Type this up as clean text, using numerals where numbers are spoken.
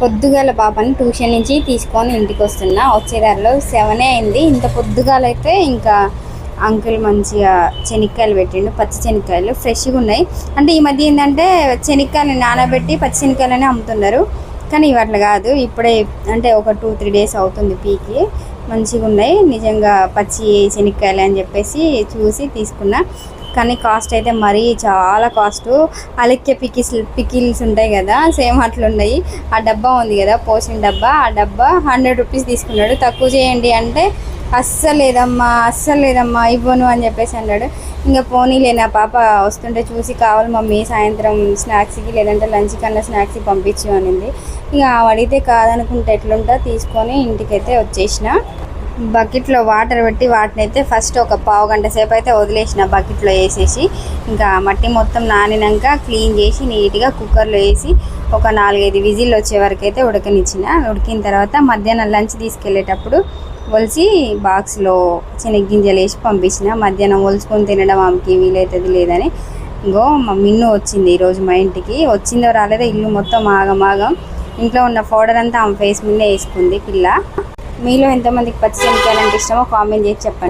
పొద్దుగాల పాపని ట్యూషన్ నుంచి తీసుకొని ఇంటికి వస్తున్నా. వచ్చేదారిలో 7 అయింది. ఇంత పొద్దుగాలైతే ఇంకా అంకుల్ మంచిగా శనక్కాయలు పెట్టిండు. పచ్చి శనక్కాయలు ఫ్రెష్గా ఉన్నాయి. అంటే ఈ మధ్య ఏంటంటే శనక్కాయలు నానబెట్టి పచ్చి శనక్కాయలనే అమ్ముతున్నారు. కానీ ఇవి అట్లా కాదు. ఇప్పుడే అంటే ఒక 2-3 డేస్ అవుతుంది పీకి. మంచిగా ఉన్నాయి నిజంగా పచ్చి శనక్కాయలు అని చెప్పేసి చూసి తీసుకున్నా. కానీ కాస్ట్ అయితే మరీ చాలా కాస్ట్. అలెక్కే పికిల్స్ ఉంటాయి కదా, సేమ్ అట్లున్నాయి. ఆ డబ్బా ఉంది కదా, పోసిన డబ్బా, ఆ డబ్బా 100 రూపీస్ తీసుకున్నాడు. తక్కువ చేయండి అంటే అస్సలు లేదమ్మా ఇవ్వను అని చెప్పేసి అన్నాడు. ఇంకా పోనీలే, నా పాప వస్తుంటే చూసి కావాలి మమ్మీ సాయంత్రం స్నాక్స్కి లేదంటే లంచ్ కన్నా స్నాక్స్కి పంపించు అనింది. ఇక అడిగితే కాదనుకుంటే ఎట్లుంటా తీసుకొని ఇంటికైతే వచ్చేసిన. బకెట్లో వాటర్ పెట్టి వాటిని అయితే ఫస్ట్ ఒక పావు గంట సేపు అయితే వదిలేసిన బకెట్లో వేసేసి. ఇంకా మట్టి మొత్తం నానినాక క్లీన్ చేసి నీట్గా కుక్కర్లో వేసి ఒక 4-5 విజిల్ వచ్చే వరకు అయితే ఉడకనిచ్చిన. ఉడికిన తర్వాత మధ్యాహ్నం లంచ్ తీసుకెళ్ళేటప్పుడు ఒలిసి బాక్స్లో శనగ్గింజలు వేసి పంపించిన. మధ్యాహ్నం ఒలుచుకొని తినడం ఆమెకి వీలవుతుంది లేదని. ఇంకో మా మిన్ను వచ్చింది ఈరోజు మా ఇంటికి. వచ్చిందో రాలేదో ఇల్లు మొత్తం ఆగమాగం. ఇంట్లో ఉన్న పౌడర్ అంతా ఆమె ఫేస్ మీదే వేసుకుంది పిల్ల. మీలో ఎంతమందికి పచ్చి శనక్కాయలు అంటే ఇష్టమో కామెంట్ చేసి చెప్పండి.